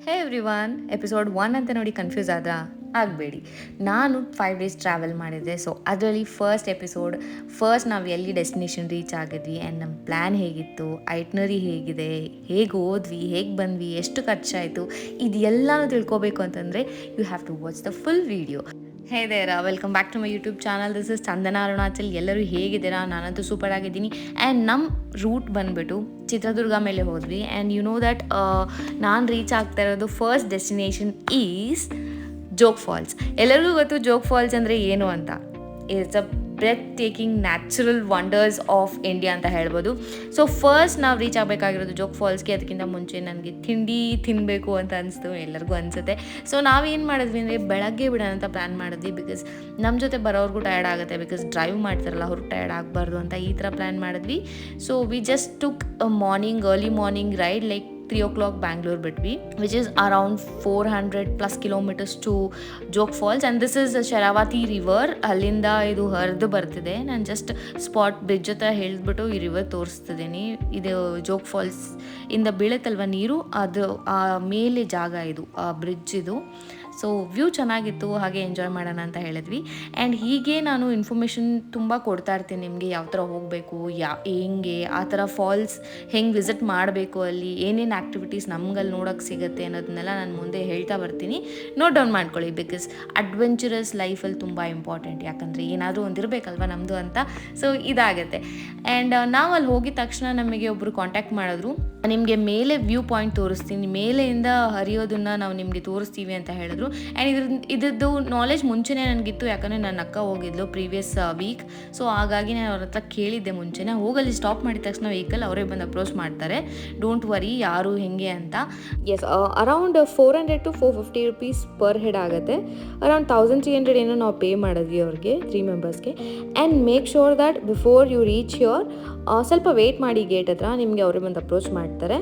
ಹೇ everyone, episode 1 ಅಂತ ನೋಡಿ confuse ಆದ್ರಾ? ಆಗಬೇಡಿ. ನಾನು 5 ಡೇಸ್ ಟ್ರಾವೆಲ್ ಮಾಡಿದ್ದೆ. ಸೊ ಅದರಲ್ಲಿ ಫಸ್ಟ್ ನಾವು ಎಲ್ಲಿ ಡೆಸ್ಟಿನೇಷನ್ ರೀಚ್ ಆಗಿದ್ವಿ ಆ್ಯಂಡ್ ನಮ್ಮ ಪ್ಲ್ಯಾನ್ ಹೇಗಿತ್ತು, ಐಟ್ನರಿ ಹೇಗಿದೆ, ಹೇಗೆ ಹೋದ್ವಿ, ಹೇಗೆ ಬಂದ್ವಿ, ಎಷ್ಟು ಖರ್ಚಾಯಿತು, ಇದೆಲ್ಲನೂ ತಿಳ್ಕೊಬೇಕು ಅಂತಂದರೆ you have to watch the full video. Hey there, welcome back to my YouTube channel. This is Chandana Arunachal. ಎಲ್ಲರೂ ಹೇಗಿದ್ದೀರಾ? ನಾನಂತೂ ಸೂಪರ್ ಆಗಿದ್ದೀನಿ. ಆ್ಯಂಡ್ ನಮ್ಮ ರೂಟ್ ಬಂದುಬಿಟ್ಟು ಚಿತ್ರದುರ್ಗ ಮೇಲೆ ಹೋದ್ವಿ. ಆ್ಯಂಡ್ ಯು ನೋ ದ್ಯಾಟ್ ನಾನು ರೀಚ್ ಆಗ್ತಾ ಇರೋದು first destination is Jog Falls. ಎಲ್ಲರಿಗೂ ಗೊತ್ತು ಜೋಗ್ ಫಾಲ್ಸ್ ಅಂದರೆ ಏನು ಅಂತ. It's a breathtaking natural wonders of India ಅಂತ ಹೇಳ್ಬೋದು. ಸೊ ಫಸ್ಟ್ ನಾವು ರೀಚ್ ಆಗಬೇಕಾಗಿರೋದು ಜೋಗ್ ಫಾಲ್ಸ್ಗೆ. ಅದಕ್ಕಿಂತ ಮುಂಚೆ ನನಗೆ ತಿಂಡಿ ತಿನ್ನಬೇಕು ಅಂತ ಅನಿಸ್ತು, ಎಲ್ಲರಿಗೂ ಅನಿಸುತ್ತೆ. ಸೊ ನಾವೇನು ಮಾಡಿದ್ವಿ ಅಂದರೆ ಬೆಳಗ್ಗೆ ಬಿಡೋಣ ಅಂತ ಪ್ಲ್ಯಾನ್ ಮಾಡಿದ್ವಿ. ಬಿಕಾಸ್ ನಮ್ಮ ಜೊತೆ ಬರೋರ್ಗೂ ಟಯರ್ಡ್ ಆಗುತ್ತೆ, ಬಿಕಾಸ್ ಡ್ರೈವ್ ಮಾಡ್ತಾರಲ್ಲ ಅವ್ರಿಗೆ ಟಯರ್ಡ್ ಆಗಬಾರ್ದು ಅಂತ ಈ ಥರ ಪ್ಲ್ಯಾನ್ ಮಾಡಿದ್ವಿ. So we just took early morning ride like 3 o'clock Bangalore ಬಿಟ್ವಿ, which is around 400+ kilometers to Jog Falls. And this is Sharavathi river. ಅಲ್ಲಿಂದ ಇದು ಹರಿದು ಬರ್ತಿದೆ. ನಾನು ಜಸ್ಟ್ ಸ್ಪಾಟ್ ಬ್ರಿಡ್ಜ್ ಹತ್ರ ಹೇಳಿದ್ಬಿಟ್ಟು ಈ ರಿವರ್ ತೋರಿಸ್ತಿದ್ದೀನಿ. ಇದು ಜೋಗ್ ಫಾಲ್ಸ್ ಇಂದ ಬೀಳುತ್ತಲ್ವ ನೀರು, ಅದು ಆ ಮೇಲೆ ಜಾಗ ಇದು, ಆ ಬ್ರಿಡ್ಜ್ ಇದು. ಸೊ ವ್ಯೂ ಚೆನ್ನಾಗಿತ್ತು, ಹಾಗೆ ಎಂಜಾಯ್ ಮಾಡೋಣ ಅಂತ ಹೇಳಿದ್ವಿ. ಆ್ಯಂಡ್ ಹೀಗೆ ನಾನು ಇನ್ಫಾರ್ಮೇಷನ್ ತುಂಬ ಕೊಡ್ತಾ ಇರ್ತೀನಿ ನಿಮಗೆ, ಯಾವ ಥರ ಹೋಗಬೇಕು, ಹೆಂಗೆ ಆ ಥರ ಫಾಲ್ಸ್ ಹೆಂಗೆ ವಿಸಿಟ್ ಮಾಡಬೇಕು, ಅಲ್ಲಿ ಏನೇನು ಆ್ಯಕ್ಟಿವಿಟೀಸ್ ನಮ್ಗಲ್ಲಿ ನೋಡೋಕ್ಕೆ ಸಿಗುತ್ತೆ ಅನ್ನೋದನ್ನೆಲ್ಲ ನಾನು ಮುಂದೆ ಹೇಳ್ತಾ ಬರ್ತೀನಿ. ನೋಟ್ ಡೌನ್ ಮಾಡ್ಕೊಳ್ಳಿ, ಬಿಕಾಸ್ ಅಡ್ವೆಂಚರಸ್ ಲೈಫಲ್ಲಿ ತುಂಬ ಇಂಪಾರ್ಟೆಂಟ್. ಯಾಕಂದರೆ ಏನಾದರೂ ಒಂದಿರಬೇಕಲ್ವ ನಮ್ಮದು ಅಂತ. ಸೊ ಇದಾಗುತ್ತೆ. ಆ್ಯಂಡ್ ನಾವು ಅಲ್ಲಿ ಹೋಗಿದ ತಕ್ಷಣ ನಮಗೆ ಒಬ್ಬರು ಕಾಂಟ್ಯಾಕ್ಟ್ ಮಾಡಿದ್ರು, ನಿಮಗೆ ಮೇಲೆ ವ್ಯೂ ಪಾಯಿಂಟ್ ತೋರಿಸ್ತೀನಿ, ಮೇಲೆಯಿಂದ ಹರಿಯೋದನ್ನು ನಾವು ನಿಮಗೆ ತೋರಿಸ್ತೀವಿ ಅಂತ ಹೇಳಿದ್ರು. ಆ್ಯಂಡ್ ಇದ್ರದ್ದು ನಾಲೆಜ್ ಮುಂಚೆನೇ ನನಗಿತ್ತು, ಯಾಕಂದರೆ ನನ್ನ ಅಕ್ಕ ಹೋಗಿದ್ಲು ಪ್ರೀವಿಯಸ್ ವೀಕ್. ಸೊ ಹಾಗಾಗಿ ನಾನು ಅವ್ರ ಹತ್ರ ಕೇಳಿದ್ದೆ ಮುಂಚೆನೇ. ಹೋಗಲ್ಲಿ ಸ್ಟಾಪ್ ಮಾಡಿದ ತಕ್ಷಣ ವೆಹಿಕಲ್ ಅವರೇ ಬಂದು ಅಪ್ರೋಚ್ ಮಾಡ್ತಾರೆ, ಡೋಂಟ್ ವರಿ ಯಾರು ಹೆಂಗೆ ಅಂತ. Yes, around 400 to 450 rupees per head ಆಗುತ್ತೆ. ಅರೌಂಡ್ 1300 ಏನೋ ನಾವು ಪೇ ಮಾಡಿದ್ವಿ ಅವ್ರಿಗೆ 3 ಮೆಂಬರ್ಸ್ಗೆ. And make sure that before you reach your ಸ್ವಲ್ಪ ವೆಯ್ಟ್ ಮಾಡಿ ಗೇಟ್ ಹತ್ರ, ನಿಮಗೆ ಅವರೇ ಬಂದು ಅಪ್ರೋಚ್ ಮಾಡ್ತಾರೆ.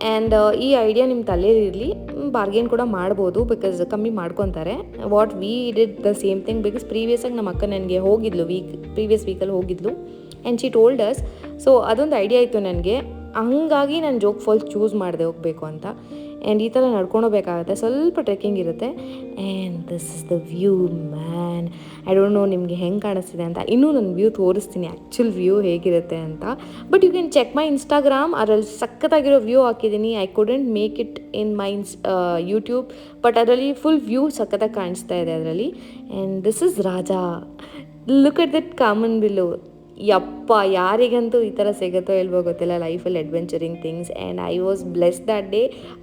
ಆ್ಯಂಡ್ ಈ ಐಡಿಯಾ ನಿಮ್ಮ ತಲೆಯಲ್ಲಿರಲಿ, ಬಾರ್ಗೇನ್ ಕೂಡ ಮಾಡ್ಬೋದು, ಬಿಕಾಸ್ ಕಮ್ಮಿ ಮಾಡ್ಕೊತಾರೆ. What we did the same thing, because ಪ್ರೀವಿಯಸ್ಸಾಗಿ ನಮ್ಮ ಅಕ್ಕ ನನಗೆ ಹೋಗಿದ್ಲು, ಪ್ರೀವಿಯಸ್ ವೀಕಲ್ಲಿ ಹೋಗಿದ್ಲು and she told us. So ಅದೊಂದು ಐಡಿಯಾ ಇತ್ತು ನನಗೆ, ಹಂಗಾಗಿ ನಾನು ಜೋಗ್ ಫಾಲ್ಸ್ ಚೂಸ್ ಮಾಡಿದೆ ಹೋಗಬೇಕು ಅಂತ. ಆ್ಯಂಡ್ ಈ ಥರ ನಡ್ಕೊಂಡೋಗ್ಬೇಕಾಗತ್ತೆ, ಸ್ವಲ್ಪ ಟ್ರೆಕ್ಕಿಂಗ್ ಇರುತ್ತೆ. And this is the view man. I don't no ನಿಮಗೆ ಹೆಂಗೆ ಕಾಣಿಸ್ತಿದೆ ಅಂತ. ಇನ್ನೂ ನಾನು ವ್ಯೂ ತೋರಿಸ್ತೀನಿ, ಆ್ಯಕ್ಚುಲ್ ವ್ಯೂ ಹೇಗಿರುತ್ತೆ ಅಂತ. But you can check my Instagram, ಅದರಲ್ಲಿ ಸಖತ್ತಾಗಿರೋ ವ್ಯೂ ಹಾಕಿದ್ದೀನಿ. I couldn't make it in my YouTube, but ಅದರಲ್ಲಿ ಫುಲ್ ವ್ಯೂ ಸಖತ್ತಾಗಿ ಕಾಣಿಸ್ತಾ ಇದೆ ಅದರಲ್ಲಿ. And this is Raja. Look at that ಕಾಮನ್ ಬಿಲ್ಲು. ಯಪ್ಪ, ಯಾರಿಗಂತೂ ಈ ಥರ ಸಿಗುತ್ತೋ ಇಲ್ವೋ ಗೊತ್ತಿಲ್ಲ ಲೈಫಲ್ಲಿ adventuring things. And I was blessed that day.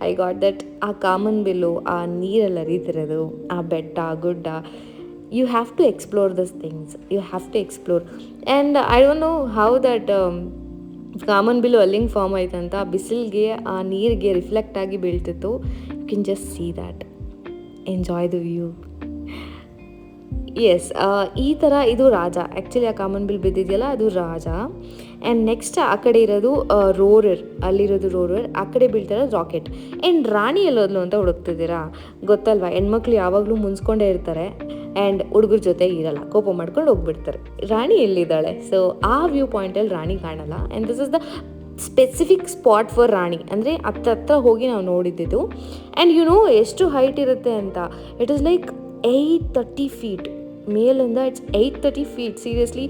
I got that. ಆ ಕಾಮನ್ ಬಿಲ್ಲು, ಆ ನೀರಲ್ಲಿ ಹರಿತಿರೋದು, ಆ ಬೆಟ್ಟ ಗುಡ್ಡ, you have to explore this things, you have to explore. And I don't know how that ಕಾಮನ್ ಬಿಲ್ಲು ಅಲ್ಲಿಂಗೆ ಫಾರ್ಮ್ ಆಯ್ತಂತ. ಬಿಸಿಲಿಗೆ ಆ ನೀರಿಗೆ ರಿಫ್ಲೆಕ್ಟ್ ಆಗಿ ಬೀಳ್ತಿತ್ತು. You can just see that. Enjoy the view. Yes, ಈ ಥರ ಇದು ರಾಜ. ಆ್ಯಕ್ಚುಲಿ ಆ ಕಾಮನ್ ಬಿಲ್ ಬಿದ್ದಿದೆಯಲ್ಲ ಅದು ರಾಜ. ಆ್ಯಂಡ್ ನೆಕ್ಸ್ಟ್ ಆ ಕಡೆ ಇರೋದು ರೋರರ್, ಅಲ್ಲಿರೋದು ರೋರರ್. ಆ ಕಡೆ ಬೀಳ್ತಿರೋದು ರಾಕೆಟ್. ಆ್ಯಂಡ್ ರಾಣಿ ಎಲ್ಲೋದ್ಲು ಅಂತ ಹುಡುಕ್ತಿದ್ದೀರಾ? ಗೊತ್ತಲ್ವಾ, ಹೆಣ್ಮಕ್ಳು ಯಾವಾಗಲೂ ಮುನ್ಸ್ಕೊಂಡೇ ಇರ್ತಾರೆ ಆ್ಯಂಡ್ ಹುಡುಗರ ಜೊತೆ ಇರಲ್ಲ, ಕೋಪ ಮಾಡ್ಕೊಂಡು ಹೋಗ್ಬಿಡ್ತಾರೆ. ರಾಣಿ ಎಲ್ಲಿದ್ದಾಳೆ? ಸೊ ಆ ವ್ಯೂ ಪಾಯಿಂಟಲ್ಲಿ ರಾಣಿ ಕಾಣಲ್ಲ. And this is the specific spot for Rani. ಅಂದರೆ ಹತ್ರ ಹೋಗಿ ನಾವು ನೋಡಿದ್ದು. ಆ್ಯಂಡ್ ಯು ನೋ ಎಷ್ಟು ಹೈಟ್ ಇರುತ್ತೆ ಅಂತ. ಇಟ್ ಈಸ್ ಲೈಕ್ 830 feet ಮೇಲಿಂದ. It's 830 feet. Seriously,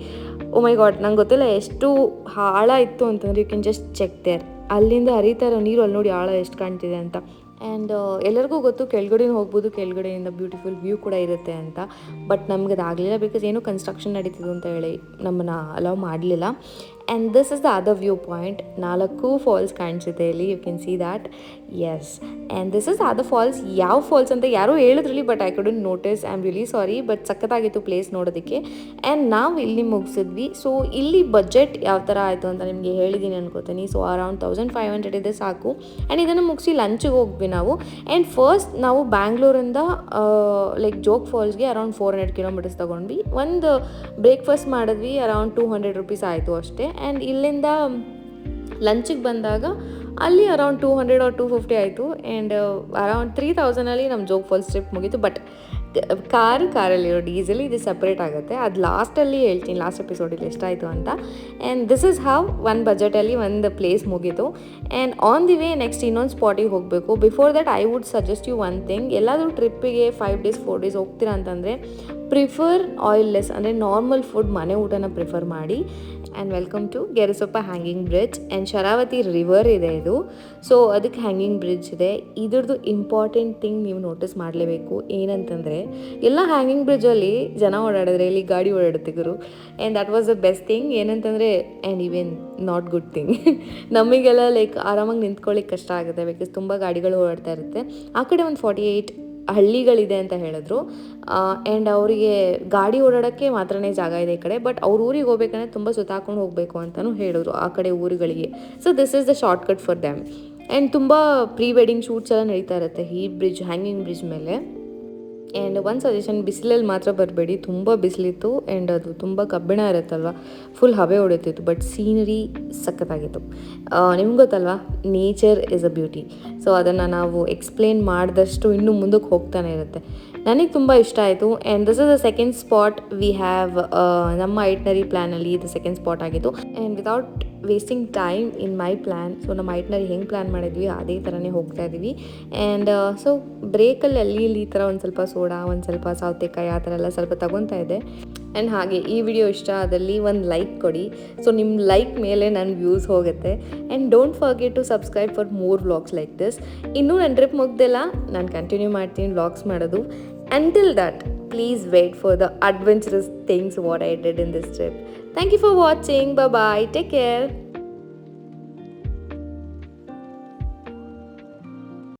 oh my God, ನಂಗೆ ಗೊತ್ತಿಲ್ಲ ಎಷ್ಟು ಆಳ ಇತ್ತು ಅಂತಂದರೆ you can just check there. ಅಲ್ಲಿಂದ ಹರಿತಾ ಇರೋ ನೀರು ಅಲ್ಲಿ ನೋಡಿ ಆಳ ಎಷ್ಟು ಕಾಣ್ತಿದೆ ಅಂತ. ಆ್ಯಂಡ್ ಎಲ್ಲರಿಗೂ ಗೊತ್ತು ಕೆಳಗಡೆ ಹೋಗ್ಬೋದು, ಕೆಳಗಡೆಯಿಂದ ಬ್ಯೂಟಿಫುಲ್ ವ್ಯೂ ಕೂಡ ಇರುತ್ತೆ ಅಂತ. ಬಟ್ ನಮ್ಗೆ ಅದಾಗಲಿಲ್ಲ, ಬಿಕಾಸ್ ಏನೋ ಕನ್ಸ್ಟ್ರಕ್ಷನ್ ನಡೀತಿದ್ದು ಅಂತ ಹೇಳಿ ನಮ್ಮನ್ನು ಅಲೌ ಮಾಡಲಿಲ್ಲ. And this is the other view point. 4 falls ಕಾಣಿಸುತ್ತೆ ಇಲ್ಲಿ, you can see that. Yes, and this is other falls. ಯಾವ ಫಾಲ್ಸ್ ಅಂತ ಯಾರೋ ಹೇಳಿದ್ರಲ್ಲಿ, but I couldn't notice. I am really sorry, but ಸಖತ್ತಾಗಿತ್ತು ಪ್ಲೇಸ್ ನೋಡೋದಕ್ಕೆ. ಆ್ಯಂಡ್ ನಾವು ಇಲ್ಲಿ ಮುಗಿಸಿದ್ವಿ. ಸೊ ಇಲ್ಲಿ ಬಜೆಟ್ ಯಾವ ಥರ ಆಯಿತು ಅಂತ ನಿಮಗೆ ಹೇಳಿದ್ದೀನಿ ಅನ್ಕೋತೀನಿ. ಸೊ ಅರೌಂಡ್ 1500 ಇದೆ ಸಾಕು. ಆ್ಯಂಡ್ ಇದನ್ನು ಮುಗಿಸಿ ಲಂಚಿಗೆ ಹೋಗ್ವಿ ನಾವು. ಆ್ಯಂಡ್ ಫಸ್ಟ್ ನಾವು ಬ್ಯಾಂಗ್ಳೂರಿಂದ ಲೈಕ್ ಜೋಗ್ ಫಾಲ್ಸ್ಗೆ ಅರೌಂಡ್ 400 kilometers ತೊಗೊಂಡ್ವಿ. ಒಂದು ಬ್ರೇಕ್ಫಾಸ್ಟ್ ಮಾಡಿದ್ವಿ, ಅರೌಂಡ್ 200 rupees ಆಯಿತು ಅಷ್ಟೇ. ಆ್ಯಂಡ್ ಇಲ್ಲಿಂದ ಲಂಚಿಗೆ ಬಂದಾಗ ಅಲ್ಲಿ ಅರೌಂಡ್ 200 or 250 ಆಯಿತು. ಆ್ಯಂಡ್ ಅರೌಂಡ್ 3000 ನಮ್ಮ ಜೋಗ್ ಫಾಲ್ಸ್ ಟ್ರಿಪ್ ಮುಗೀತು. ಬಟ್ ಕಾರಲ್ಲಿರೋ ಡೀಸೆಲ್ ಇದು ಸಪ್ರೇಟ್ ಆಗುತ್ತೆ. ಅದು ಲಾಸ್ಟಲ್ಲಿ ಹೇಳ್ತೀನಿ, ಲಾಸ್ಟ್ ಎಪಿಸೋಡಲ್ಲಿ ಎಷ್ಟಾಯಿತು ಅಂತ. ಆ್ಯಂಡ್ ದಿಸ್ ಇಸ್ ಹೌ ಒಂದು ಬಜೆಟಲ್ಲಿ ಒಂದು ಪ್ಲೇಸ್ ಮುಗೀತು. And on the way next ಇನ್ನೊಂದು ಸ್ಪಾಟಿಗೆ ಹೋಗಬೇಕು. Before that I would suggest you one thing, ಎಲ್ಲಾದರೂ ಟ್ರಿಪ್ಪಿಗೆ 5 days 4 days ಹೋಗ್ತೀರಾ ಅಂತಂದರೆ ಪ್ರಿಫರ್ ಆಯಿಲ್ಲೆಸ್, ಅಂದರೆ ನಾರ್ಮಲ್ ಫುಡ್, ಮನೆ ಊಟನ ಪ್ರಿಫರ್ ಮಾಡಿ. And welcome to Gersoppa hanging bridge. And Sharavathi river ಇದೆ ಇದು, ಸೊ ಅದಕ್ಕೆ ಹ್ಯಾಂಗಿಂಗ್ ಬ್ರಿಡ್ಜ್ ಇದೆ. ಇದ್ರದ್ದು ಇಂಪಾರ್ಟೆಂಟ್ ಥಿಂಗ್ ನೀವು ನೋಟಿಸ್ ಮಾಡಲೇಬೇಕು. ಏನಂತಂದರೆ ಎಲ್ಲ ಹ್ಯಾಂಗಿಂಗ್ ಬ್ರಿಡ್ಜಲ್ಲಿ ಜನ ಓಡಾಡಿದ್ರೆ ಇಲ್ಲಿ ಗಾಡಿ ಓಡಾಡುತ್ತೆ ಗುರು. And that was the best thing. ಏನಂತಂದರೆ and even not good thing, ನಮಗೆಲ್ಲ ಲೈಕ್ ಆರಾಮಾಗಿ ನಿಂತ್ಕೊಳ್ಳಿಕ್ಕೆ ಕಷ್ಟ ಆಗುತ್ತೆ, ಬಿಕಾಸ್ ತುಂಬ ಗಾಡಿಗಳು ಓಡಾಡ್ತಾ ಇರುತ್ತೆ. ಆ ಕಡೆ ಒಂದು 48 ಹಳ್ಳಿಗಳಿದೆ ಅಂತ ಹೇಳಿದ್ರು. ಆ್ಯಂಡ್ ಅವರಿಗೆ ಗಾಡಿ ಓಡಾಡೋಕ್ಕೆ ಮಾತ್ರನೇ ಜಾಗ ಇದೆ ಈ ಕಡೆ, ಬಟ್ ಅವ್ರ ಊರಿಗೆ ಹೋಗ್ಬೇಕಂದ್ರೆ ತುಂಬ ಸುತ್ತಾಕೊಂಡು ಹೋಗಬೇಕು ಅಂತಲೂ ಹೇಳಿದ್ರು ಆ ಕಡೆ ಊರುಗಳಿಗೆ. So this is the shortcut for damn. And ತುಂಬ ಪ್ರೀ ವೆಡ್ಡಿಂಗ್ ಶೂಟ್ಸ್ ಎಲ್ಲ ನಡೀತಾ ಇರುತ್ತೆ ಈ ಬ್ರಿಡ್ಜ್, ಹ್ಯಾಂಗಿಂಗ್ ಬ್ರಿಡ್ಜ್ ಮೇಲೆ. ಆ್ಯಂಡ್ ಒಂದು ಸಜೆಷನ್, ಬಿಸಿಲಲ್ಲಿ ಮಾತ್ರ ಬರಬೇಡಿ, ತುಂಬ ಬಿಸಿಲಿತ್ತು. ಆ್ಯಂಡ್ ಅದು ತುಂಬ ಕಬ್ಬಿಣ ಇರುತ್ತಲ್ವ, ಫುಲ್ ಹಬೆ ಹೊಡಿತಿತ್ತು. But scenery ಸಖತ್ತಾಗಿತ್ತು. ನಿಮ್ಗೆ ಗೊತ್ತಲ್ವಾ, nature is a beauty. So ಅದನ್ನು ನಾವು ಎಕ್ಸ್ಪ್ಲೇನ್ ಮಾಡಿದಷ್ಟು ಇನ್ನೂ ಮುಂದಕ್ಕೆ ಹೋಗ್ತಾನೆ ಇರುತ್ತೆ. ನನಗೆ ತುಂಬ ಇಷ್ಟ ಆಯಿತು. And this is the second spot we have. ನಮ್ಮ ಐಟ್ನರಿ ಪ್ಲ್ಯಾನಲ್ಲಿ ಇದು ಸೆಕೆಂಡ್ ಸ್ಪಾಟ್ ಆಗಿತ್ತು. And without wasting time in my plan, so ನಮ್ಮ ಐಟ್ನರಿ ಹೆಂಗೆ ಪ್ಲ್ಯಾನ್ ಮಾಡಿದ್ವಿ ಅದೇ ಥರನೇ ಹೋಗ್ತಾ ಇದ್ದೀವಿ. ಆ್ಯಂಡ್ ಸೊ ಬ್ರೇಕಲ್ಲಿ ಅಲ್ಲಿ ಇಲ್ಲಿ ಈ ಥರ ಒಂದು ಸ್ವಲ್ಪ ಸೋಡಾ, ಒಂದು ಸ್ವಲ್ಪ ಸೌತೆಕಾಯಿ, ಆ ಥರ ಎಲ್ಲ ಸ್ವಲ್ಪ ತಗೊತಾ ಇದೆ. ಆ್ಯಂಡ್ ಹಾಗೆ ಈ ವಿಡಿಯೋ ಇಷ್ಟ ಆದಲ್ಲಿ ಒಂದು ಲೈಕ್ ಕೊಡಿ. ಸೊ ನಿಮ್ಮ ಲೈಕ್ ಮೇಲೆ ನನ್ನ ವ್ಯೂಸ್ ಹೋಗುತ್ತೆ. And don't forget to subscribe for more vlogs like this. ಇನ್ನೂ ನನ್ನ ಟ್ರಿಪ್ ಮುಗ್ದಿಲ್ಲ, ನಾನು ಕಂಟಿನ್ಯೂ ಮಾಡ್ತೀನಿ ವ್ಲಾಗ್ಸ್ ಮಾಡೋದು. Until that, please wait for the adventurous things what I did in this trip. Thank you for watching. Bye bye. Take care.